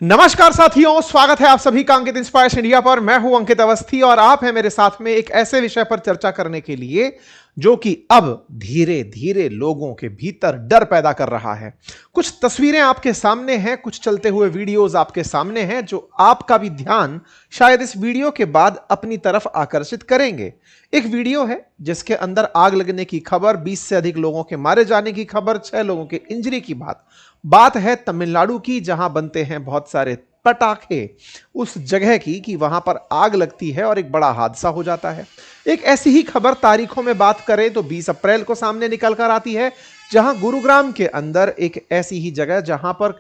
नमस्कार साथियों, स्वागत है आप सभी का अंकित इंस्पायर्स इंडिया पर। मैं हूं अंकित अवस्थी और आप हैं मेरे साथ में एक ऐसे विषय पर चर्चा करने के लिए जो कि अब धीरे धीरे लोगों के भीतर डर पैदा कर रहा है। कुछ तस्वीरें आपके सामने हैं, कुछ चलते हुए वीडियोस आपके सामने हैं जो आपका भी ध्यान शायद इस वीडियो के बाद अपनी तरफ आकर्षित करेंगे। एक वीडियो है जिसके अंदर आग लगने की खबर, 20 से अधिक लोगों के मारे जाने की खबर, 6 लोगों के इंजरी की बात है तमिलनाडु की, जहां बनते हैं बहुत सारे पटाखे उस जगह की कि वहां पर आग लगती है और एक बड़ा हादसा हो जाता है। एक ऐसी ही खबर तारीखों में बात करें तो 20 अप्रैल को सामने निकल कर आती है, जहां गुरुग्राम के अंदर एक ऐसी ही जगह जहां पर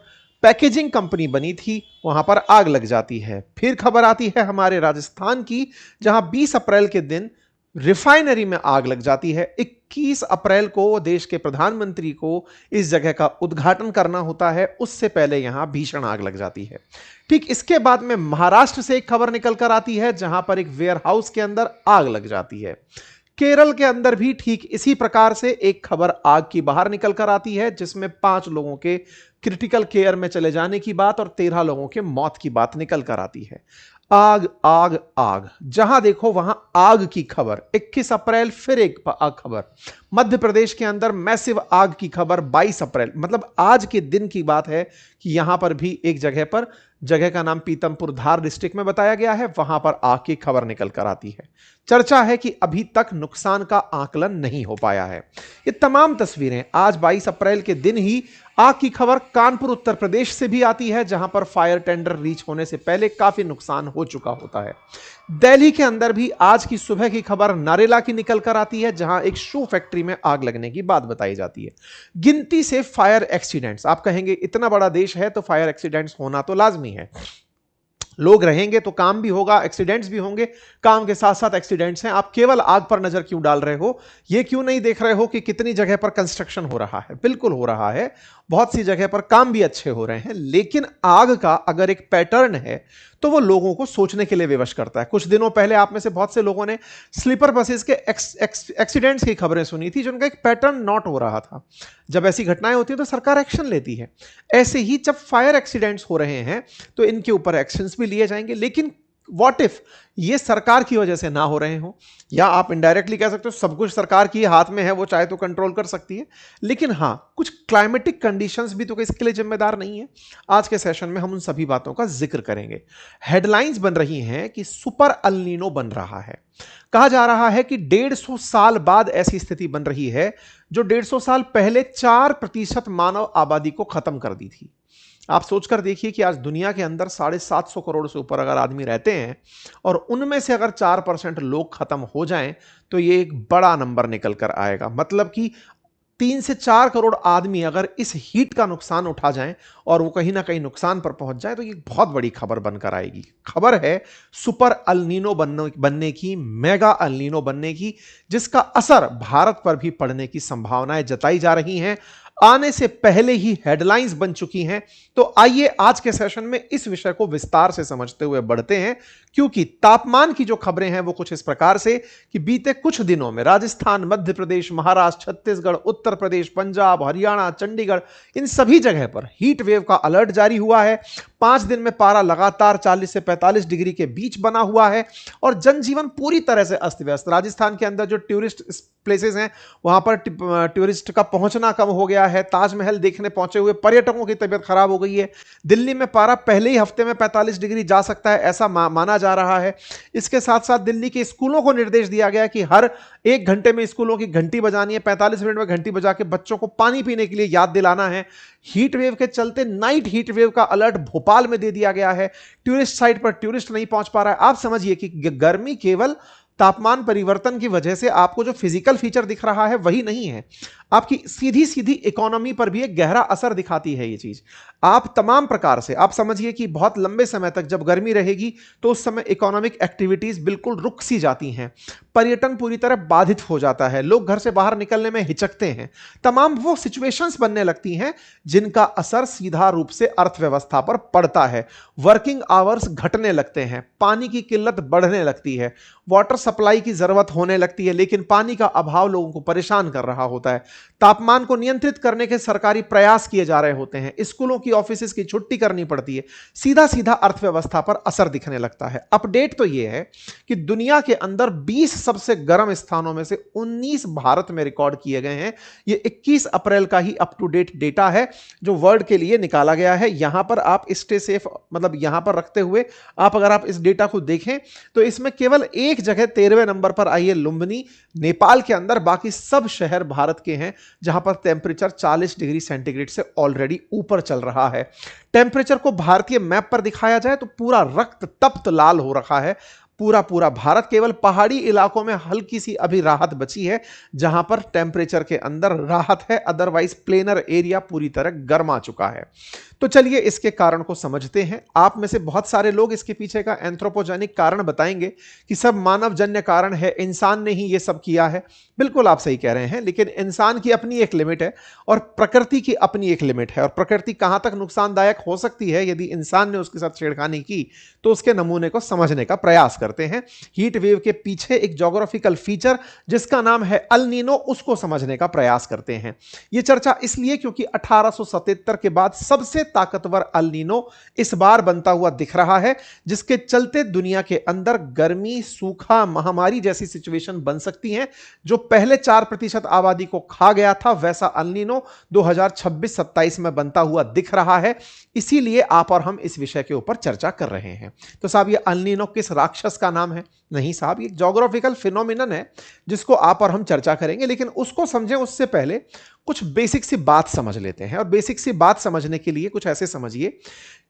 पैकेजिंग कंपनी बनी थी, वहां पर आग लग जाती है। फिर खबर आती है हमारे राजस्थान की, जहां 20 अप्रैल के दिन रिफाइनरी में आग लग जाती है। 21 अप्रैल को देश के प्रधानमंत्री को इस जगह का उद्घाटन करना होता है, उससे पहले यहां भीषण आग लग जाती है। ठीक इसके बाद में महाराष्ट्र से एक खबर निकल कर आती है, जहां पर एक वेयर हाउस के अंदर आग लग जाती है। केरल के अंदर भी ठीक इसी प्रकार से एक खबर आग की बाहर निकल कर आती है, जिसमें 5 लोगों के क्रिटिकल केयर में चले जाने की बात और 13 लोगों के मौत की बात निकल कर आती है। आग आग आग, जहां देखो वहां आग की खबर। 21 अप्रैल फिर एक आग खबर। मध्य प्रदेश के अंदर मैसिव आग की खबर 22 अप्रैल, मतलब आज के दिन की बात है कि यहां पर भी एक जगह का नाम पीतमपुर धार डिस्ट्रिक्ट में बताया गया है, वहां पर आग की खबर निकल कर आती है। चर्चा है कि अभी तक नुकसान का आकलन नहीं हो पाया है। ये तमाम तस्वीरें आज 22 अप्रैल के दिन ही आग की खबर कानपुर उत्तर प्रदेश से भी आती है, जहां पर फायर टेंडर रीच होने से पहले काफी नुकसान हो चुका होता है। दिल्ली के अंदर भी आज की सुबह की खबर नरेला की निकल कर आती है, जहां एक शू फैक्ट्री में आग लगने की बात बताई जाती है। गिनती से फायर एक्सीडेंट्स, आप कहेंगे इतना बड़ा देश है तो फायर एक्सीडेंट्स होना तो लाजमी है। लोग रहेंगे तो काम भी होगा, एक्सीडेंट्स भी होंगे, काम के साथ साथ एक्सीडेंट्स हैं। आप केवल आग पर नजर क्यों डाल रहे हो? ये क्यों नहीं देख रहे हो कि कितनी जगह पर कंस्ट्रक्शन हो रहा है? बिल्कुल हो रहा है, बहुत सी जगह पर काम भी अच्छे हो रहे हैं, लेकिन आग का अगर एक पैटर्न है तो वो लोगों को सोचने के लिए विवश करता है। कुछ दिनों पहले आप में से बहुत से लोगों ने स्लीपर बसेस के एक्सीडेंट्स की खबरें सुनी थी, जिनका एक पैटर्न नोट हो रहा था। जब ऐसी घटनाएं होती हैं तो सरकार एक्शन लेती है। ऐसे ही जब फायर एक्सीडेंट्स हो रहे हैं तो इनके ऊपर एक्शंस भी लिए जाएंगे, लेकिन व्हाट इफ ये सरकार की वजह से ना हो रहे हो? या आप इनडायरेक्टली कह सकते हो सब कुछ सरकार की हाथ में है, वो चाहे तो कंट्रोल कर सकती है, लेकिन हां कुछ क्लाइमेटिक कंडीशंस भी तो इसके लिए जिम्मेदार नहीं है। आज के सेशन में हम उन सभी बातों का जिक्र करेंगे। हेडलाइंस बन रही हैं कि सुपर अल नीनो बन रहा है। कहा जा रहा है कि 150 साल बाद ऐसी स्थिति बन रही है जो 150 साल पहले 4% मानव आबादी को खत्म कर दी थी। आप सोचकर देखिए कि आज दुनिया के अंदर 750 करोड़ से ऊपर अगर आदमी रहते हैं और उनमें से अगर 4% लोग खत्म हो जाएं तो ये एक बड़ा नंबर निकल कर आएगा। मतलब कि 3 से 4 करोड़ आदमी अगर इस हीट का नुकसान उठा जाएं और वो कहीं ना कहीं नुकसान पर पहुंच जाए तो ये बहुत बड़ी खबर बनकर आएगी। खबर है सुपर अल नीनो बनने की, मेगा अल नीनो बनने की, जिसका असर भारत पर भी पड़ने की संभावनाएं जताई जा रही हैं, आने से पहले ही हेडलाइंस बन चुकी हैं। तो आइए आज के सेशन में इस विषय को विस्तार से समझते हुए बढ़ते हैं, क्योंकि तापमान की जो खबरें हैं वो कुछ इस प्रकार से कि बीते कुछ दिनों में राजस्थान, मध्य प्रदेश, महाराष्ट्र, छत्तीसगढ़, उत्तर प्रदेश, पंजाब, हरियाणा, चंडीगढ़, इन सभी जगह पर हीट वेव का अलर्ट जारी हुआ है। 5 दिन में पारा लगातार 40 से 45 डिग्री के बीच बना हुआ है और जनजीवन पूरी तरह से अस्त व्यस्त। राजस्थान के अंदर जो टूरिस्ट प्लेसेस हैं वहां पर टूरिस्ट का पहुंचना कम हो गया है। ताजमहल देखने पहुंचे हुए पर्यटकों की तबीयत खराब हो गई है। दिल्ली में पारा पहले ही हफ्ते में 45 डिग्री जा सकता है, ऐसा माना जा रहा है। इसके साथ साथ दिल्ली के स्कूलों को निर्देश दिया गया कि हर 1 घंटे में स्कूलों की घंटी बजानी है, 45 मिनट में घंटी बजा के बच्चों को पानी पीने के लिए याद दिलाना है। हीट वेव के चलते नाइट हीट वेव का अलर्ट भोपाल में दे दिया गया है। टूरिस्ट साइट पर टूरिस्ट नहीं पहुंच पा रहा है। आप समझिए कि गर्मी केवल तापमान परिवर्तन की वजह से आपको जो फिजिकल फीचर दिख रहा है वही नहीं है, आपकी सीधी सीधी इकोनॉमी पर भी एक गहरा असर दिखाती है ये चीज। आप तमाम प्रकार से आप समझिए कि बहुत लंबे समय तक जब गर्मी रहेगी तो उस समय इकोनॉमिक एक्टिविटीज बिल्कुल रुक सी जाती हैं, पर्यटन पूरी तरह बाधित हो जाता है, लोग घर से बाहर निकलने में हिचकते हैं। तमाम वो सिचुएशंस बनने लगती हैं जिनका असर सीधा रूप से अर्थव्यवस्था पर पड़ता है। वर्किंग आवर्स घटने लगते हैं, पानी की किल्लत बढ़ने लगती है, वाटर सप्लाई की जरूरत होने लगती है, लेकिन पानी का अभाव लोगों को परेशान कर रहा होता है। तापमान को नियंत्रित करने के सरकारी प्रयास किए जा रहे होते हैं, स्कूलों की ऑफिस की छुट्टी करनी पड़ती है, सीधा सीधा अर्थव्यवस्था पर असर दिखने लगता है। अपडेट तो यह है कि दुनिया के अंदर 20 सबसे गर्म स्थानों में से 19 भारत में रिकॉर्ड किए गए हैं। यह 21 अप्रैल का ही अप टू डेट डेटा है जो वर्ल्ड के लिए निकाला गया है। यहां पर आप स्टे सेफ मतलब यहां पर रखते हुए आप अगर आप इस डेटा को देखें तो इसमें केवल एक जगह 13वें नंबर पर आई है लुंबिनी नेपाल के अंदर, बाकी सब शहर भारत के हैं जहां पर टेम्परेचर 40 डिग्री सेंटीग्रेड से ऑलरेडी ऊपर चल रहा है। टेम्परेचर को भारतीय मैप पर दिखाया जाए तो पूरा रक्त तप्त लाल हो रखा है पूरा भारत। केवल पहाड़ी इलाकों में हल्की सी अभी राहत बची है जहां पर टेम्परेचर के अंदर राहत है, अदरवाइज प्लेनर एरिया पूरी तरह गर्मा चुका है। तो चलिए इसके कारण को समझते हैं। आप में से बहुत सारे लोग इसके पीछे का एंथ्रोपोजेनिक कारण बताएंगे कि सब मानवजन्य कारण है, इंसान ने ही ये सब किया है। बिल्कुल आप सही कह रहे हैं, लेकिन इंसान की अपनी एक लिमिट है और प्रकृति की अपनी एक लिमिट है। और प्रकृति कहां तक नुकसानदायक हो सकती है यदि इंसान ने उसके साथ छेड़खानी की, तो उसके नमूने को समझने का प्रयास करते हैं। हीट वेव के पीछे एक ज्योग्राफिकल फीचर जिसका नाम है अल नीनो, उसको समझने का प्रयास करते हैं। यह चर्चा इसलिए क्योंकि 1877 के बाद सबसे ताकतवर अल नीनो इस बार बनता हुआ दिख रहा है, जिसके चलते दुनिया के अंदर गर्मी, सूखा, महामारी जैसी सिचुएशन बन सकती हैं। जो पहले 4% आबादी को खा गया था, वैसा अल नीनो 2026-27 में बनता हुआ दिख रहा है। इसीलिए आप और हम इस विषय के ऊपर चर्चा कर रहे हैं। तो साहब ये अल नीनो किस राक्षस का नाम है? नहीं साहब, ये ज्योग्राफिकल फिनोमिनन है जिसको आप और हम चर्चा करेंगे, लेकिन उसको समझें उससे पहले कुछ बेसिक सी बात समझ लेते हैं। और बेसिक सी बात समझने के लिए कुछ ऐसे समझिए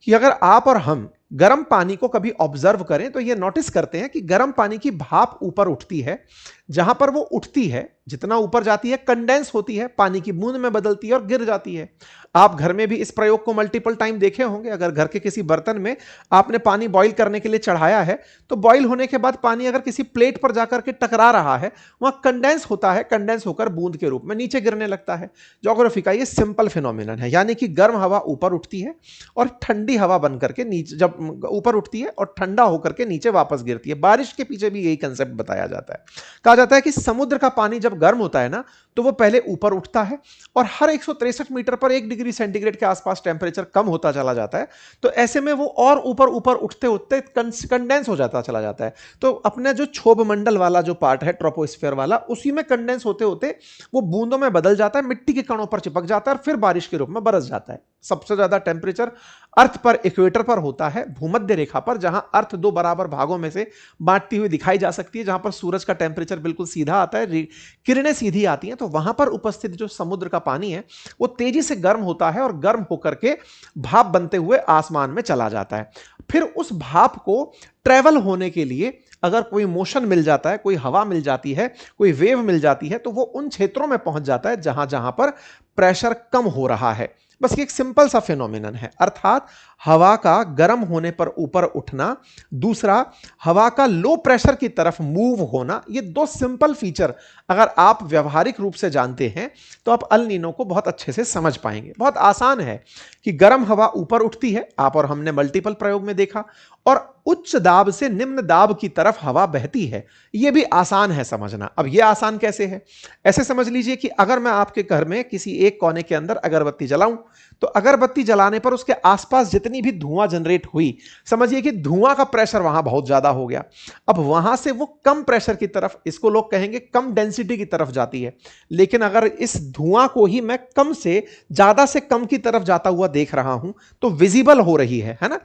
कि अगर आप और हम गर्म पानी को कभी ऑब्जर्व करें तो यह नोटिस करते हैं कि गर्म पानी की भाप ऊपर उठती है। जहां पर वो उठती है, जितना ऊपर जाती है कंडेंस होती है, पानी की बूंद में बदलती है और गिर जाती है। आप घर में भी इस प्रयोग को मल्टीपल टाइम देखे होंगे। अगर घर के किसी बर्तन में आपने पानी बॉईल करने के लिए चढ़ाया है तो बॉईल होने के बाद पानी अगर किसी प्लेट पर जाकर के टकरा रहा है, वहां कंडेंस होता है, कंडेंस होकर बूंद के रूप में नीचे गिरने लगता है। ज्योग्राफी का ये सिंपल फिनोमिनन है, यानी कि गर्म हवा ऊपर उठती है और ठंडी हवा बनकर के नीचे, जब ऊपर उठती है और ठंडा होकर के नीचे वापस गिरती है। बारिश के पीछे भी यही कंसेप्ट बताया जाता है। कहा जाता है कि समुद्र का पानी जब गर्म होता है ना, तो वो पहले ऊपर उठता है और हर 163 मीटर पर 1 डिग्री सेंटीग्रेड के आसपास टेम्परेचर कम होता चला जाता है। तो ऐसे में वो और ऊपर ऊपर उठते उठते कंडेंस हो जाता चला जाता है। तो अपने जो क्षोभ मंडल वाला जो पार्ट है, ट्रोपोस्फेयर वाला, उसी में कंडेंस होते होते वो बूंदों में बदल जाता है, मिट्टी के कणों पर चिपक जाता है और फिर बारिश के रूप में बरस जाता है। सबसे ज्यादा टेम्परेचर अर्थ पर इक्वेटर पर होता है, भूमध्य रेखा पर, जहां अर्थ 2 बराबर भागों में से बांटती हुई दिखाई जा सकती है। जहां पर सूरज का टेम्परेचर बिल्कुल सीधा आता है, किरणें सीधी आती हैं, तो वहां पर उपस्थित जो समुद्र का पानी है वो तेजी से गर्म होता है और गर्म होकर के भाप बनते हुए आसमान में चला जाता है। फिर उस भाप को ट्रेवल होने के लिए अगर कोई मोशन मिल जाता है, कोई हवा मिल जाती है, कोई वेव मिल जाती है, तो वो उन क्षेत्रों में पहुंच जाता है जहां जहां पर प्रेशर कम हो रहा है। बस ये एक सिंपल सा फिनोमिनन है, अर्थात हवा का गर्म होने पर ऊपर उठना, दूसरा हवा का लो प्रेशर की तरफ मूव होना। ये 2 सिंपल फीचर अगर आप व्यवहारिक रूप से जानते हैं तो आप अल नीनो को बहुत अच्छे से समझ पाएंगे। बहुत आसान है कि गर्म हवा ऊपर उठती है, आप और हमने मल्टीपल प्रयोग में देखा, और उच्च दाब से निम्न दाब की तरफ हवा बहती है। यह भी आसान है समझना। अब यह आसान कैसे है? ऐसे समझ लीजिए कि अगर मैं आपके घर में किसी एक कोने के अंदर अगरबत्ती जलाऊं, तो अगरबत्ती जलाने पर उसके आसपास जितनी भी धुआं जनरेट हुई, समझिए कि धुआं का प्रेशर वहां बहुत ज्यादा हो गया। अब वहां से वो कम प्रेशर की तरफ, इसको लोग कहेंगे कम डेंसिटी की तरफ जाती है। लेकिन अगर इस धुआं को ही मैं कम से ज्यादा से कम की तरफ जाता हुआ देख रहा हूं तो विजिबल हो रही है ना।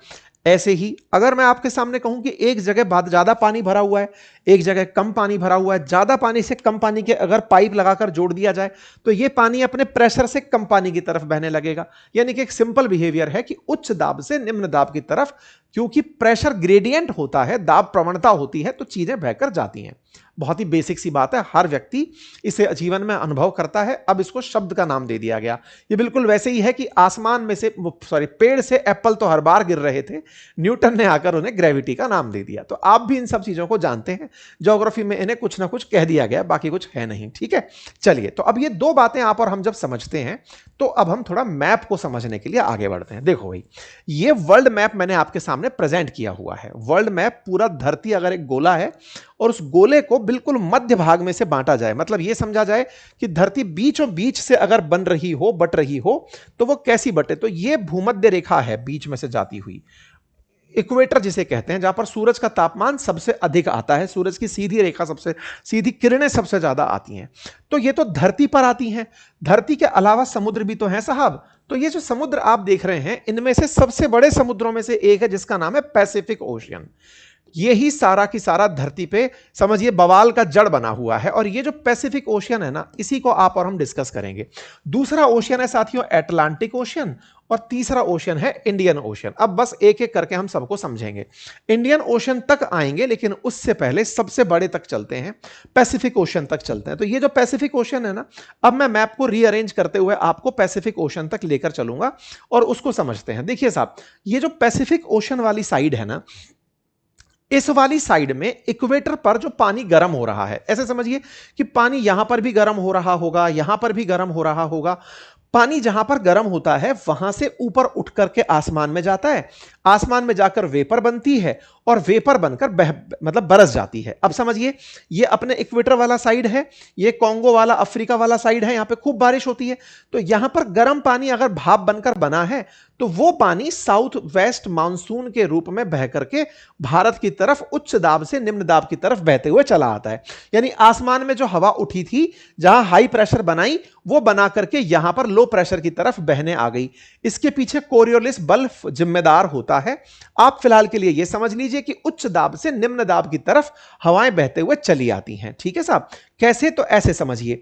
ऐसे ही अगर मैं आपके सामने कहूं कि एक जगह ज्यादा पानी भरा हुआ है, एक जगह कम पानी भरा हुआ है, ज्यादा पानी से कम पानी के अगर पाइप लगाकर जोड़ दिया जाए तो यह पानी अपने प्रेशर से कम पानी की तरफ बहने लगेगा। यानी कि एक सिंपल बिहेवियर है कि उच्च दाब से निम्न दाब की तरफ, क्योंकि प्रेशर ग्रेडियंट होता है, दाब प्रवणता होती है, तो चीजें बहकर जाती हैं। बहुत ही बेसिक सी बात है, हर व्यक्ति इसे जीवन में अनुभव करता है। अब इसको शब्द का नाम दे दिया गया। ये बिल्कुल वैसे ही है कि आसमान में से, पेड़ से एप्पल तो हर बार गिर रहे थे, न्यूटन ने आकर उन्हें ग्रेविटी का नाम दे दिया। तो आप भी इन सब चीजों को जानते हैं, ज्योग्राफी में इन्हें कुछ ना कुछ कह दिया गया, बाकी कुछ है नहीं। ठीक है, चलिए, तो अब ये 2 बातें आप और हम जब समझते हैं तो अब हम थोड़ा मैप को समझने के लिए आगे बढ़ते हैं। देखो भाई, ये वर्ल्ड मैप मैंने आपके सामने सामने प्रेजेंट किया हुआ है। वर्ल्ड मैप पूरा धरती अगर एक गोला है और उस गोले को बिल्कुल मध्य भाग में से बांटा जाए, मतलब यह समझा जाए कि धरती बीचों बीच से अगर बन रही हो, बट रही हो, तो वो कैसी बटे, तो यह भूमध्य रेखा है बीच में से जाती हुई, इक्वेटर जिसे कहते हैं, जहां पर सूरज का तापमान सबसे अधिक आता है, सूरज की सीधी रेखा सबसे, सीधी किरणें सबसे ज्यादा आती हैं। तो ये तो धरती पर आती हैं। धरती के अलावा समुद्र भी तो हैं साहब। तो ये जो समुद्र आप देख रहे हैं, इनमें से सबसे बड़े समुद्रों में से एक है जिसका नाम है पैसिफिक ओशियन। यही सारा की सारा धरती पे समझिए बवाल का जड़ बना हुआ है। और ये जो पैसिफिक ओशियन है ना, इसी को आप और हम डिस्कस करेंगे। दूसरा ओशियन है साथियों अटलांटिक ओशियन, और तीसरा ओशियन है इंडियन ओशियन। अब बस एक एक करके हम सबको समझेंगे। इंडियन ओशियन तक आएंगे, लेकिन उससे पहले सबसे बड़े तक चलते हैं, पैसिफिक ओशियन तक चलते हैं। तो ये जो पैसिफिक ओशियन है ना, अब मैं मैप को रीअरेंज करते हुए आपको पैसिफिक ओशियन तक लेकर चलूंगा और उसको समझते हैं। देखिए साहब, ये जो पैसिफिक ओशियन वाली साइड है ना, इस वाली साइड में इक्वेटर पर जो पानी गर्म हो रहा है, ऐसे समझिए कि पानी यहां पर भी गर्म हो रहा होगा, यहां पर भी गर्म हो रहा होगा। पानी जहां पर गर्म होता है वहां से ऊपर उठ करके आसमान में जाता है, आसमान में जाकर वेपर बनती है और वेपर बनकर मतलब बरस जाती है। अब समझिए, ये अपने इक्वेटर वाला साइड है, ये कॉन्गो वाला, अफ्रीका वाला साइड है, यहां पे खूब बारिश होती है। तो यहां पर गर्म पानी अगर भाप बनकर बना है, तो वो पानी साउथ वेस्ट मानसून के रूप में बह करके भारत की तरफ उच्च दाब से निम्न दाब की तरफ बहते हुए चला आता है। यानी आसमान में जो हवा उठी थी, जहां हाई प्रेशर बनाई, वो बना करके यहां पर लो प्रेशर की तरफ बहने आ गई। इसके पीछे कोरियोलिस बल्ब जिम्मेदार होता है। आप फिलहाल के लिए यह समझ लीजिए कि उच्च दाब से निम्न दाब की तरफ हवाएं बहते हुए चली आती हैं। ठीक है साहब, कैसे, तो ऐसे समझिए,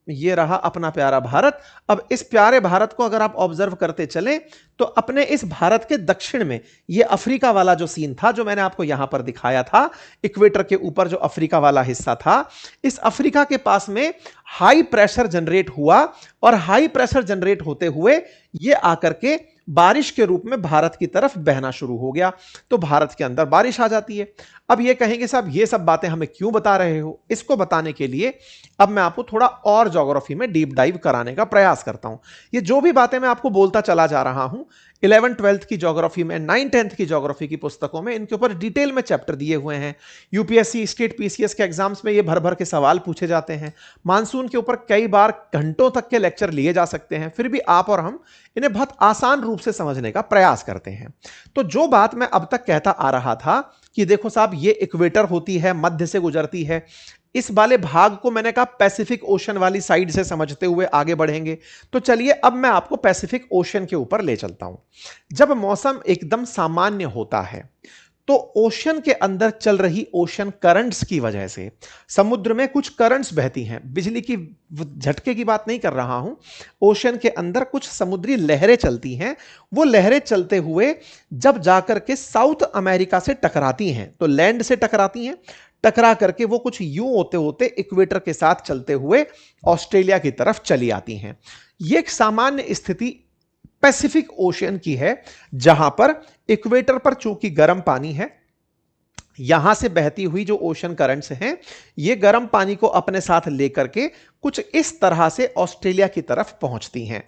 ये रहा अपना प्यारा भारत। अब इस प्यारे भारत को अगर आप ऑब्जर्व करते चलें, तो अपने इस भारत के दक्षिण में ये अफ्रीका वाला जो सीन था, जो मैंने आपको यहां पर दिखाया था, इक्वेटर के ऊपर जो अफ्रीका वाला हिस्सा था, इस अफ्रीका के पास में हाई प्रेशर जनरेट हुआ और हाई प्रेशर जनरेट होते हुए ये आकर के बारिश के रूप में भारत की तरफ बहना शुरू हो गया। तो भारत के अंदर बारिश आ जाती है। अब ये कहेंगे साहब, ये सब बातें हमें क्यों बता रहे हो? इसको बताने के लिए अब मैं आपको थोड़ा और ज्योग्राफी में डीप डाइव कराने का प्रयास करता हूं। ये जो भी बातें मैं आपको बोलता चला जा रहा हूं, 11th 12th की ज्योग्राफी में, 9th 10th की ज्योग्राफी की पुस्तकों में इनके ऊपर डिटेल में चैप्टर दिए हुए हैं। यूपीएससी, स्टेट पीसीएस के एग्जाम्स में ये भर भर के सवाल पूछे जाते हैं। मानसून के ऊपर कई बार घंटों तक के लेक्चर लिए जा सकते हैं, फिर भी आप और हम इन्हें बहुत आसान रूप से समझने का प्रयास करते हैं। तो जो बात मैं अब तक कहता आ रहा था कि देखो साहब, ये इक्वेटर होती है, मध्य से गुजरती है, इस वाले भाग को मैंने कहा पैसिफिक ओशन वाली साइड से समझते हुए आगे बढ़ेंगे। तो चलिए अब मैं आपको पैसिफिक ओशन के ऊपर ले चलता हूं। जब मौसम एकदम सामान्य होता है, तो ओशन के अंदर चल रही ओशन करंट्स की वजह से समुद्र में कुछ करंट्स बहती हैं। बिजली की झटके की बात नहीं कर रहा हूं, ओशन के अंदर कुछ समुद्री लहरें चलती हैं। वो लहरें चलते हुए जब जाकर के साउथ अमेरिका से टकराती हैं, तो लैंड से टकराती हैं, टकरा करके वो कुछ यूं होते होते इक्वेटर के साथ चलते हुए ऑस्ट्रेलिया की तरफ चली आती हैं। ये एक सामान्य स्थिति पैसिफिक ओशियन की है, जहां पर इक्वेटर पर चूंकि गर्म पानी है, यहां से बहती हुई जो ओशन करंट्स हैं, ये गर्म पानी को अपने साथ लेकर के कुछ इस तरह से ऑस्ट्रेलिया की तरफ पहुंचती हैं।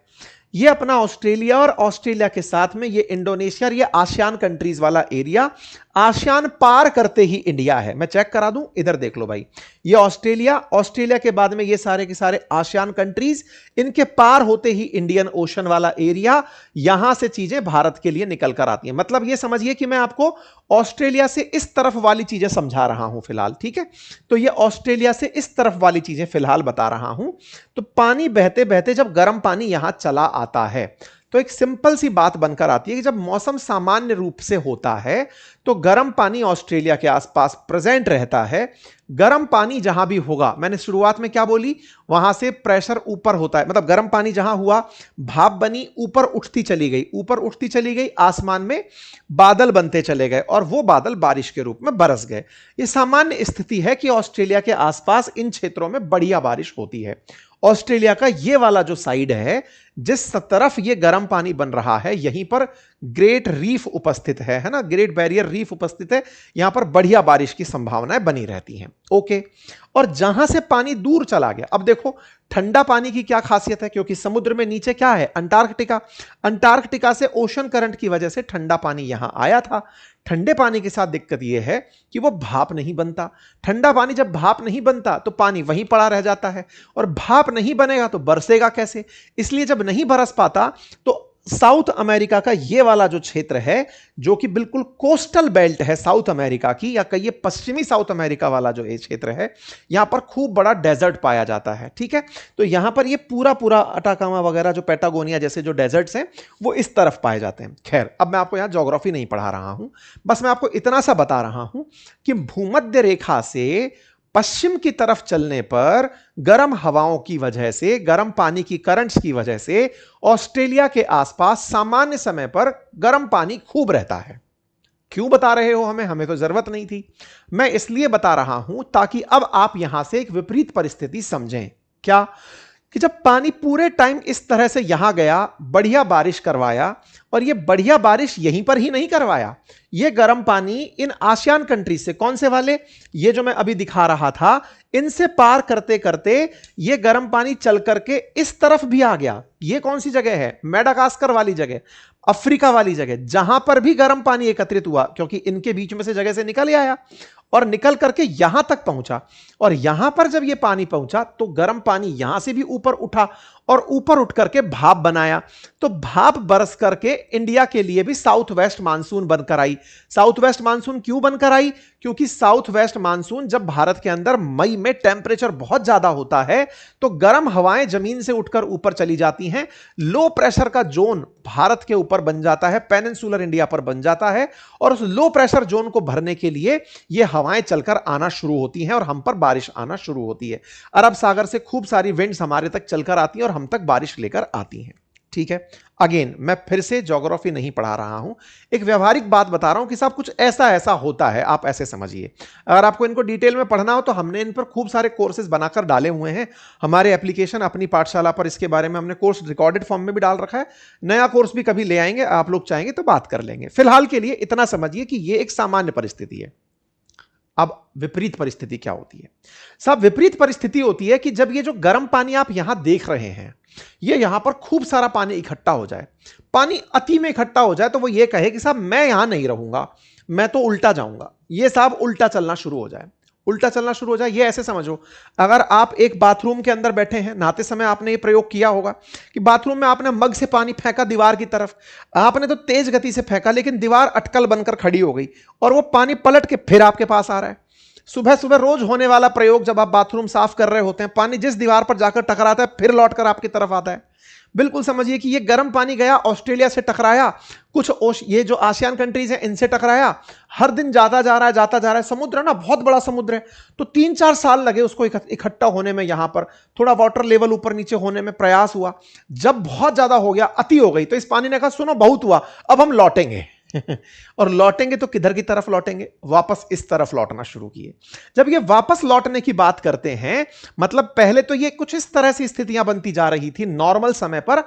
ये अपना ऑस्ट्रेलिया और ऑस्ट्रेलिया के साथ में ये इंडोनेशिया और ये आसियान कंट्रीज वाला एरिया, आसियान पार करते ही इंडिया है। मैं चेक करा दूं, इधर देख लो भाई, ये ऑस्ट्रेलिया, ऑस्ट्रेलिया के बाद में ये सारे के सारे आसियान कंट्रीज, इनके पार होते ही इंडियन ओशन वाला एरिया, यहां से चीजें भारत के लिए निकल कर आती हैं। मतलब ये समझिए कि मैं आपको ऑस्ट्रेलिया से इस तरफ वाली चीजें समझा रहा हूं फिलहाल, ठीक है। तो ये ऑस्ट्रेलिया से इस तरफ वाली चीजें फिलहाल बता रहा हूं। तो पानी बहते बहते जब गर्म पानी यहां चला आता है, तो एक सिंपल सी बात बनकर आती है कि जब मौसम सामान्य रूप से होता है, तो गर्म पानी ऑस्ट्रेलिया के आसपास प्रेजेंट रहता है। गर्म पानी जहां भी होगा, मैंने शुरुआत में क्या बोली, वहां से प्रेशर ऊपर होता है, मतलब गर्म पानी जहां हुआ, भाप बनी, ऊपर उठती चली गई, ऊपर उठती चली गई, आसमान में बादल बनते चले गए और वो बादल बारिश के रूप में बरस गए। ये सामान्य स्थिति है कि ऑस्ट्रेलिया के आसपास इन क्षेत्रों में बढ़िया बारिश होती है। ऑस्ट्रेलिया का ये वाला जो साइड है, जिस तरफ ये गर्म पानी बन रहा है यहीं पर ग्रेट रीफ उपस्थित है ना, ग्रेट बैरियर रीफ उपस्थित है, यहां पर बढ़िया बारिश की संभावनाएं बनी रहती हैं। ओके, और जहां से पानी दूर चला गया, अब देखो ठंडा पानी की क्या खासियत है, क्योंकि समुद्र में नीचे क्या है, अंटार्कटिका, अंटार्कटिका से ओशन करंट की वजह से ठंडा पानी यहां आया था। ठंडे पानी के साथ दिक्कत यह है कि वो भाप नहीं बनता। ठंडा पानी जब भाप नहीं बनता तो पानी वहीं पड़ा रह जाता है, और भाप नहीं बनेगा तो बरसेगा कैसे, इसलिए जब नहीं बरस पाता तो साउथ अमेरिका का ये वाला जो क्षेत्र है, जो कि बिल्कुल कोस्टल बेल्ट है साउथ अमेरिका की, या कहिए पश्चिमी साउथ अमेरिका वाला जो ये क्षेत्र है, यहां पर खूब बड़ा डेजर्ट पाया जाता है। ठीक है, तो यहां पर ये पूरा पूरा अटाकामा वगैरह जो पैटागोनिया जैसे जो डेजर्ट्स हैं वो इस तरफ पाए जाते हैं। खैर, अब मैं आपको यहां ज्योग्राफी नहीं पढ़ा रहा हूं, बस मैं आपको इतना सा बता रहा हूं कि भूमध्य रेखा से पश्चिम की तरफ चलने पर गर्म हवाओं की वजह से, गर्म पानी की करंट्स की वजह से ऑस्ट्रेलिया के आसपास सामान्य समय पर गर्म पानी खूब रहता है। क्यों बता रहे हो हमें? हमें तो जरूरत नहीं थी। मैं इसलिए बता रहा हूं ताकि अब आप यहां से एक विपरीत परिस्थिति समझें। क्या? कि जब पानी पूरे टाइम इस तरह से यहां गया, बढ़िया बारिश करवाया, और ये बढ़िया बारिश यहीं पर ही नहीं करवाया, ये गर्म पानी इन आसियान कंट्रीज से, कौन से वाले, ये जो मैं अभी दिखा रहा था, इनसे पार करते करते ये गर्म पानी चल करके इस तरफ भी आ गया। ये कौन सी जगह है? मेडागास्कर वाली जगह, अफ्रीका वाली जगह, जहां पर भी गर्म पानी एकत्रित हुआ, क्योंकि इनके बीच में से जगह से निकल आया और निकल करके यहां तक पहुंचा। और यहां पर जब ये पानी पहुंचा तो गर्म पानी यहां से भी ऊपर उठा और ऊपर उठ करके भाप बनाया, तो भाप बरस करके इंडिया के लिए भी साउथ वेस्ट मानसून बनकर आई। साउथ वेस्ट मानसून क्यों बनकर आई? क्योंकि साउथ वेस्ट मानसून जब भारत के अंदर मई में टेम्परेचर बहुत ज्यादा होता है तो गर्म हवाएं जमीन से उठकर ऊपर चली जाती हैं, लो प्रेशर का जोन भारत के ऊपर बन जाता है, पेनिनसुलर इंडिया पर बन जाता है, और उस लो प्रेशर जोन को भरने के लिए ये हवाएं चलकर आना शुरू होती हैं और हम पर बारिश आना शुरू होती है। अरब सागर से खूब सारी विंड्स हमारे तक चलकर आती हैं और हम तक बारिश लेकर आती हैं। ठीक है, अगेन मैं फिर से ज्योग्राफी नहीं पढ़ा रहा हूं, एक व्यवहारिक बात बता रहा हूं कि साहब कुछ ऐसा ऐसा होता है, आप ऐसे समझिए। अगर आपको इनको डिटेल में पढ़ना हो तो हमने इन पर खूब सारे कोर्सेज बनाकर डाले हुए हैं हमारे एप्लीकेशन अपनी पाठशाला पर, इसके बारे में हमने कोर्स रिकॉर्डेड फॉर्म में भी डाल रखा है। नया कोर्स भी कभी ले आएंगे, आप लोग चाहेंगे तो बात कर लेंगे। फिलहाल के लिए इतना समझिए कि यह एक सामान्य परिस्थिति है। अब विपरीत परिस्थिति क्या होती है? साहब विपरीत परिस्थिति होती है कि जब ये जो गर्म पानी आप यहां देख रहे हैं, ये यहां पर खूब सारा पानी इकट्ठा हो जाए, पानी अति में इकट्ठा हो जाए, तो वो ये कहे कि साहब मैं यहां नहीं रहूंगा, मैं तो उल्टा जाऊंगा। ये साहब उल्टा चलना शुरू हो जाए, उल्टा चलना शुरू हो जाए। ये ऐसे समझो, अगर आप एक बाथरूम के अंदर बैठे हैं, नहाते समय आपने ये प्रयोग किया होगा कि बाथरूम में आपने मग से पानी फेंका दीवार की तरफ, आपने तो तेज गति से फेंका लेकिन दीवार अटकल बनकर खड़ी हो गई और वो पानी पलट के फिर आपके पास आ रहा है। सुबह सुबह रोज होने वाला प्रयोग, जब आप बाथरूम साफ कर रहे होते हैं, पानी जिस दीवार पर जाकर टकराता है फिर लौटकर आपकी तरफ आता है। बिल्कुल समझिए कि ये गर्म पानी गया, ऑस्ट्रेलिया से टकराया, कुछ ये जो आसियान कंट्रीज हैं इनसे टकराया, हर दिन जाता जा रहा है, जाता जा रहा है। समुद्र ना बहुत बड़ा समुद्र है, तो 3-4 साल लगे उसको इकट्ठा होने में, यहां पर थोड़ा वाटर लेवल ऊपर नीचे होने में प्रयास हुआ। जब बहुत ज्यादा हो गया, अति हो गई, तो इस पानी ने कहा सुनो बहुत हुआ, अब हम लौटेंगे। और लौटेंगे तो किधर की तरफ लौटेंगे? वापस इस तरफ लौटना शुरू किए। जब ये वापस लौटने की बात करते हैं, मतलब पहले तो ये कुछ इस तरह से स्थितियां बनती जा रही थी नॉर्मल समय पर,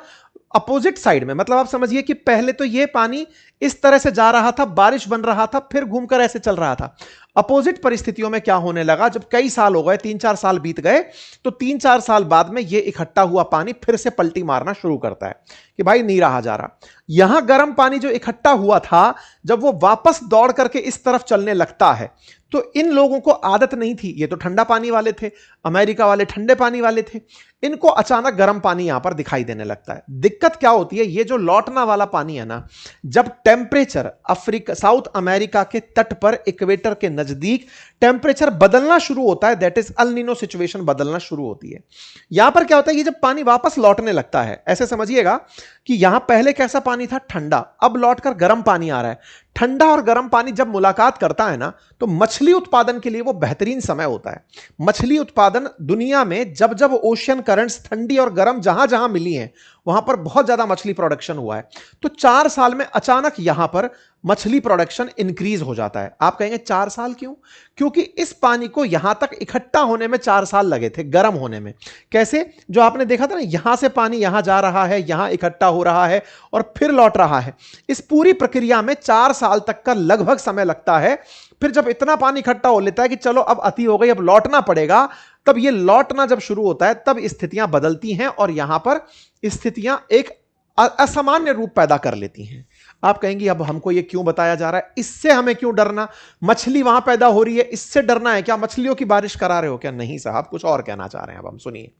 अपोजिट साइड में, मतलब आप समझिए कि पहले तो ये पानी इस तरह से जा रहा था, बारिश बन रहा था, फिर घूमकर ऐसे चल रहा था। अपोजिट परिस्थितियों में क्या होने लगा, जब कई साल हो गए, 3-4 साल बीत गए, तो 3-4 साल बाद में ये इकट्ठा हुआ पानी फिर से पलटी मारना शुरू करता है कि भाई नहीं रहा जा रहा। यहां गर्म पानी जो इकट्ठा हुआ था, जब वो वापस दौड़ करके इस तरफ चलने लगता है, तो इन लोगों को आदत नहीं थी, ये तो ठंडा पानी वाले थे, अमेरिका वाले ठंडे पानी वाले थे, इनको अचानक गर्म पानी यहां पर दिखाई देने लगता है। दिक्कत क्या होती है, ये जो लौटना वाला पानी है ना, जब टेम्परेचर अफ्रीका, साउथ अमेरिका के तट पर इक्वेटर के नजदीक टेम्परेचर बदलना शुरू होता है, that is El Nino situation बदलना शुरू होती है। यहां पर क्या होता है, ये जब पानी वापस लौटने लगता है, ऐसे समझिएगा, कि यहां पहले कैसा पानी था, ठंडा, अब लौटकर गर्म पानी आ रहा है। ठंडा और गर्म पानी जब मुलाकात करता है ना, तो मछली उत्पादन के लिए वो बेहतरीन समय होता है। मछली उत्पादन दुनिया में जब जब ओशियन करंट्स ठंडी और गर्म जहां जहां मिली हैं, वहां पर बहुत ज्यादा मछली प्रोडक्शन हुआ है। तो 4 साल में अचानक यहां पर मछली प्रोडक्शन इंक्रीज हो जाता है। आप कहेंगे 4 साल क्यों? क्योंकि इस पानी को यहां तक इकट्ठा होने में 4 साल लगे थे, गर्म होने में। कैसे? जो आपने देखा था ना, यहां से पानी यहां जा रहा है, यहां इकट्ठा हो रहा है और फिर लौट रहा है। इस पूरी प्रक्रिया में 4 साल तक का लगभग समय लगता है। फिर जब इतना पानी इकट्ठा हो लेता है कि चलो अब अति हो गई, अब लौटना पड़ेगा, तब ये लौटना जब शुरू होता है, तब स्थितियां बदलती हैं और यहां पर स्थितियां एक असामान्य रूप पैदा कर लेती हैं। आप कहेंगे अब हमको ये क्यों बताया जा रहा है, इससे हमें क्यों डरना? मछली वहां पैदा हो रही है, इससे डरना है क्या? मछलियों की बारिश करा रहे हो क्या? नहीं साहब, कुछ और कहना चाह रहे हैं। अब हम सुनिए,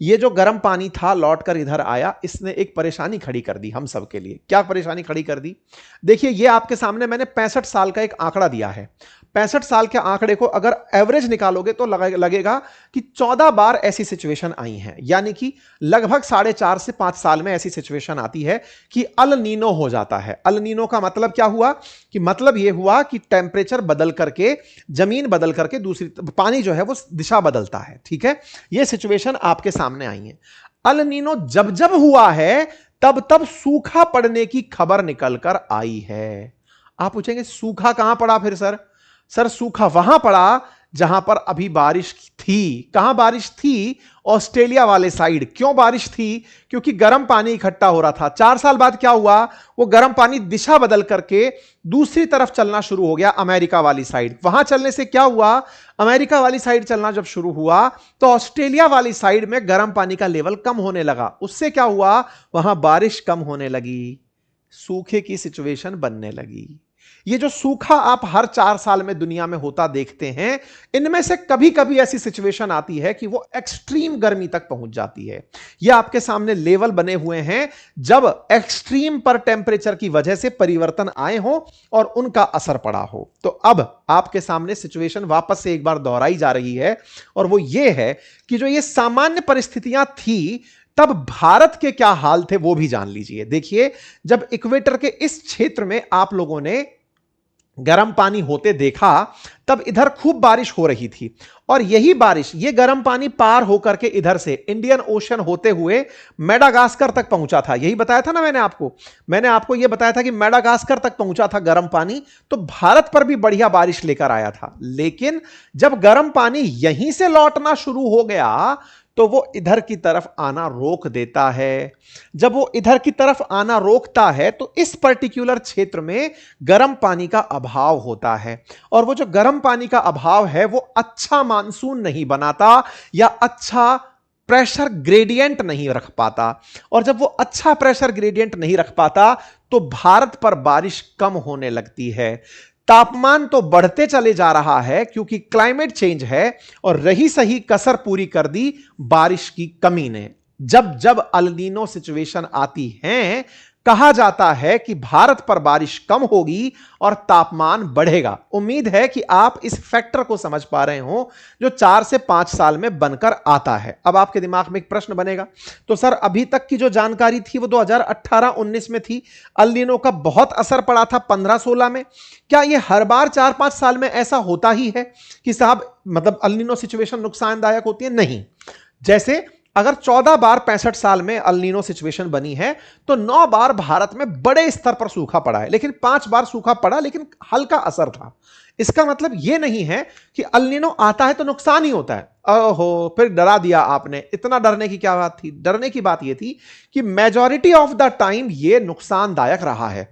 ये जो गर्म पानी था लौटकर इधर आया, इसने एक परेशानी खड़ी कर दी हम सब के लिए। क्या परेशानी खड़ी कर दी? देखिए, ये आपके सामने मैंने 65 साल का एक आंकड़ा दिया है। 65 साल के आंकड़े को अगर एवरेज निकालोगे तो लगेगा कि 14 बार ऐसी सिचुएशन आई हैं, यानी कि लगभग 4.5 से 5 साल में ऐसी सिचुएशन आती है कि अल नीनो हो जाता है। अल नीनो का मतलब क्या हुआ? कि मतलब यह हुआ कि टेम्परेचर बदल करके, जमीन बदल करके दूसरी पानी जो है वो दिशा बदलता है। ठीक है, यह सिचुएशन आपके सामने आई है। अल नीनो जब जब हुआ है, तब तब सूखा पड़ने की खबर निकलकर आई है। आप पूछेंगे सूखा कहां पड़ा फिर सर सूखा वहां पड़ा जहां पर अभी बारिश थी। कहां बारिश थी? ऑस्ट्रेलिया वाले साइड। क्यों बारिश थी? क्योंकि गर्म पानी इकट्ठा हो रहा था। 4 साल बाद क्या हुआ? वो गर्म पानी दिशा बदल करके दूसरी तरफ चलना शुरू हो गया, अमेरिका वाली साइड। वहां चलने से क्या हुआ? अमेरिका वाली साइड चलना जब शुरू हुआ तो ऑस्ट्रेलिया वाली साइड में गर्म पानी का लेवल कम होने लगा। उससे क्या हुआ? वहां बारिश कम होने लगी, सूखे की सिचुएशन बनने लगी। ये जो सूखा आप हर 4 साल में दुनिया में होता देखते हैं, इनमें से कभी कभी ऐसी सिचुएशन आती है कि वो एक्सट्रीम गर्मी तक पहुंच जाती है। ये आपके सामने लेवल बने हुए हैं जब एक्सट्रीम पर टेम्परेचर की वजह से परिवर्तन आए हो और उनका असर पड़ा हो। तो अब आपके सामने सिचुएशन वापस से एक बार दोहराई जा रही है और वो ये है कि जो ये सामान्य परिस्थितियां थी, तब भारत के क्या हाल थे वो भी जान लीजिए। देखिए, जब इक्वेटर के इस क्षेत्र में आप लोगों ने गर्म पानी होते देखा, तब इधर खूब बारिश हो रही थी और यही बारिश, ये गर्म पानी पार होकर के इधर से इंडियन ओशन होते हुए मेडागास्कर तक पहुंचा था। यही बताया था ना मैंने आपको यह बताया था कि मेडागास्कर तक पहुंचा था गर्म पानी, तो भारत पर भी बढ़िया बारिश लेकर आया था। लेकिन जब गर्म पानी यहीं से लौटना शुरू हो गया तो वो इधर की तरफ आना रोक देता है। जब वो इधर की तरफ आना रोकता है तो इस पर्टिकुलर क्षेत्र में गर्म पानी का अभाव होता है और वो जो गर्म पानी का अभाव है वो अच्छा मानसून नहीं बनाता या अच्छा प्रेशर ग्रेडियंट नहीं रख पाता। और जब वो अच्छा प्रेशर ग्रेडियंट नहीं रख पाता तो भारत पर बारिश कम होने लगती है। तापमान तो बढ़ते चले जा रहा है क्योंकि क्लाइमेट चेंज है और रही सही कसर पूरी कर दी बारिश की कमी ने। जब जब अल नीनो सिचुएशन आती है, कहा जाता है कि भारत पर बारिश कम होगी और तापमान बढ़ेगा। उम्मीद है कि आप इस फैक्टर को समझ पा रहे हो जो 4 से 5 साल में बनकर आता है। अब आपके दिमाग में एक प्रश्न बनेगा, तो सर अभी तक की जो जानकारी थी वो 2018-19 में थी, अल नीनो का बहुत असर पड़ा था 15-16 में। क्या ये हर बार 4-5 साल में ऐसा होता ही है कि साहब मतलब अल नीनो सिचुएशन नुकसानदायक होती है? नहीं। जैसे अगर 14 बार 65 साल में अल नीनो सिचुएशन बनी है तो 9 बार भारत में बड़े स्तर पर सूखा पड़ा है, लेकिन 5 बार सूखा पड़ा लेकिन हल्का असर था। इसका मतलब यह नहीं है कि अल नीनो आता है तो नुकसान ही होता है। ओहो, फिर डरा दिया आपने। इतना डरने की क्या बात थी? डरने की बात यह थी कि मेजॉरिटी ऑफ द टाइम यह नुकसानदायक रहा है।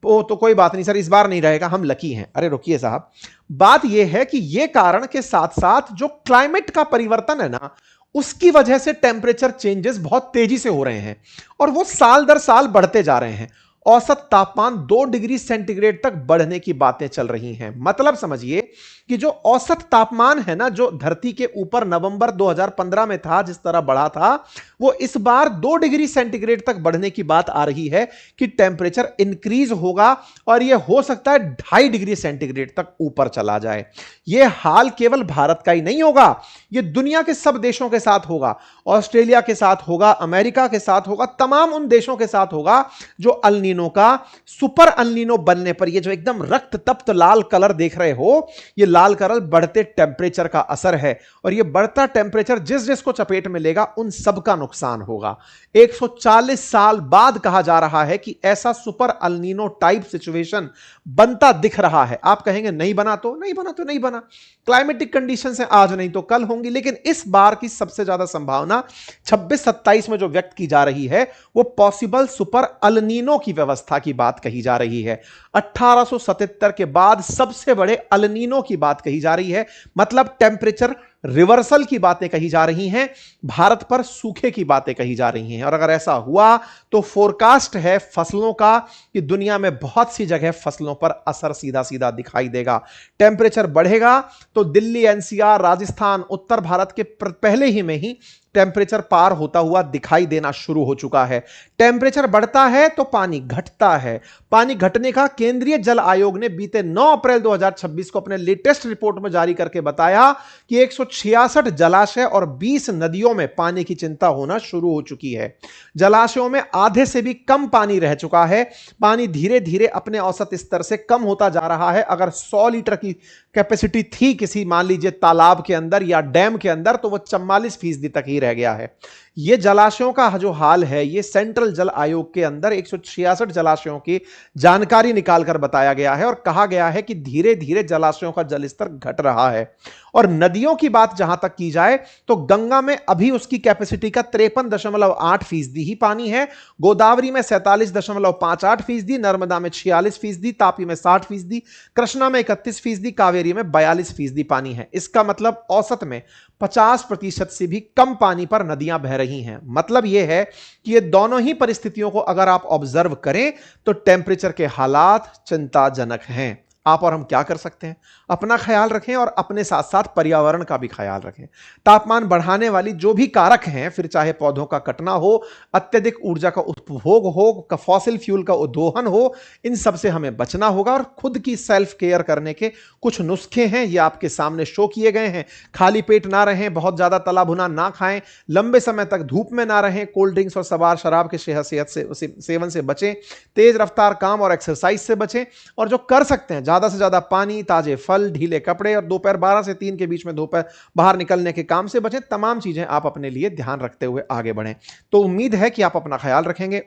तो कोई बात नहीं सर, इस बार नहीं रहेगा, हम लकी हैं। अरे रुकिए साहब, बात यह है कि यह कारण के साथ साथ जो क्लाइमेट का परिवर्तन है ना, उसकी वजह से टेम्परेचर चेंजेस बहुत तेजी से हो रहे हैं और वो साल दर साल बढ़ते जा रहे हैं। औसत तापमान 2 डिग्री सेंटीग्रेड तक बढ़ने की बातें चल रही हैं। मतलब समझिए कि जो औसत तापमान है ना, जो धरती के ऊपर नवंबर 2015 में था, जिस तरह बढ़ा था, वो इस बार 2 डिग्री सेंटीग्रेड तक बढ़ने की बात आ रही है कि टेम्परेचर इंक्रीज होगा और यह हो सकता है 2.5 डिग्री सेंटीग्रेड तक ऊपर चला जाए। यह हाल केवल भारत का ही नहीं होगा, यह दुनिया के सब देशों के साथ होगा। ऑस्ट्रेलिया के साथ होगा, अमेरिका के साथ होगा, तमाम उन देशों के साथ होगा जो अल नीनो का सुपर अल नीनो बनने पर, ये जो एकदम रक्त तप्त लाल कलर देख रहे हो, ये लाल कलर बढ़ते टेम्परेचर का असर है। और ये बढ़ता टेम्परेचर जिस जिसको चपेट में लेगा उन सबका नुकसान होगा। 140 साल बाद कहा जा रहा है कि ऐसा super El Nino type situation बनता दिख रहा है। आप कहेंगे नहीं बना तो नहीं बना, क्लाइमेटिक कंडीशन से आज नहीं तो कल होंगी, लेकिन इस बार की सबसे ज्यादा संभावना 26-27 में जो व्यक्त की जा रही है वो पॉसिबल सुपर अल नीनो की व्यवस्था की बात कही जा रही है। 1877 के बाद सबसे बड़े अल नीनो की बात कही जा रही है, मतलब टेम्परेचर रिवर्सल की बातें कही जा रही हैं, भारत पर सूखे की बातें कही जा रही हैं। और अगर ऐसा हुआ तो फोरकास्ट है फसलों का कि दुनिया में बहुत सी जगह फसलों पर असर सीधा सीधा दिखाई देगा। टेम्परेचर बढ़ेगा तो दिल्ली, एनसीआर, राजस्थान, उत्तर भारत के पहले ही में ही टेम्परेचर पार होता हुआ दिखाई देना शुरू हो चुका है। टेम्परेचर बढ़ता है तो पानी घटता है। पानी घटने का केंद्रीय जल आयोग ने बीते 9 अप्रैल 2026 को अपने लेटेस्ट रिपोर्ट में जारी करके बताया कि 166 जलाशय और 20 नदियों में पानी की चिंता होना शुरू हो चुकी है। जलाशयों में आधे से भी कम पानी रह चुका है। पानी धीरे धीरे अपने औसत स्तर से कम होता जा रहा है। अगर 100 लीटर की कैपेसिटी थी किसी, मान लीजिए तालाब के अंदर या डैम के अंदर, तो वो 44% तक ही रह गया है। ये जलाशयों का जो हाल है, ये सेंट्रल जल आयोग के अंदर 166 जलाशयों की जानकारी निकालकर बताया गया है और कहा गया है कि धीरे धीरे जलाशयों का जल स्तर घट रहा है। और नदियों की बात जहां तक की जाए तो गंगा में अभी उसकी कैपेसिटी का 53.8% ही पानी है, गोदावरी में 47.58%, नर्मदा में 46%, तापी में 60%, कृष्णा में 31%, कावेरी में 42% पानी है। इसका मतलब औसत में 50% से भी कम पानी पर नदियां बह रही हैं। मतलब यह है कि ये दोनों ही परिस्थितियों को अगर आप ऑब्जर्व करें तो टेम्परेचर के हालात चिंताजनक हैं। आप और हम क्या कर सकते हैं? अपना ख्याल रखें और अपने साथ साथ पर्यावरण का भी ख्याल रखें। तापमान बढ़ाने वाली जो भी कारक हैं, फिर चाहे पौधों का कटना हो, अत्यधिक ऊर्जा का उपभोग हो, फॉसिल फ्यूल का उद्वहन हो, इन सब से हमें बचना होगा। और खुद की सेल्फ केयर करने के कुछ नुस्खे हैं, ये आपके सामने शो किए गए हैं। खाली पेट ना रहें, बहुत ज्यादा तला भुना ना खाएं, लंबे समय तक धूप में ना रहें, कोल्ड ड्रिंक्स और सवार शराब के सेवन से बचें, तेज रफ्तार काम और एक्सरसाइज से बचें। और जो कर सकते हैं, ज्यादा से ज्यादा पानी, ताजे फल, ढीले कपड़े और दोपहर 12 से 3 के बीच में दोपहर बाहर निकलने के काम से बचें। तमाम चीजें आप अपने लिए ध्यान रखते हुए आगे बढ़ें। तो उम्मीद है कि आप अपना ख्याल रखेंगे।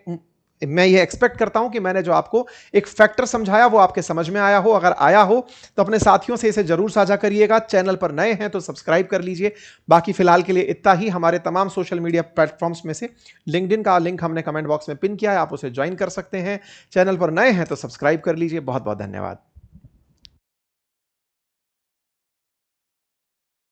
मैं ये एक्सपेक्ट करता हूं कि मैंने जो आपको एक फैक्टर समझाया वो आपके समझ में आया हो। अगर आया हो तो अपने साथियों से इसे जरूर साझा करिएगा। चैनल पर नए हैं तो सब्सक्राइब कर लीजिए। बाकी फिलहाल के लिए इतना ही। हमारे तमाम सोशल मीडिया प्लेटफॉर्म्स में से लिंक्डइन का लिंक हमने कमेंट बॉक्स में पिन किया है, आप उसे ज्वाइन कर सकते हैं। चैनल पर नए हैं तो सब्सक्राइब कर लीजिए। बहुत बहुत धन्यवाद।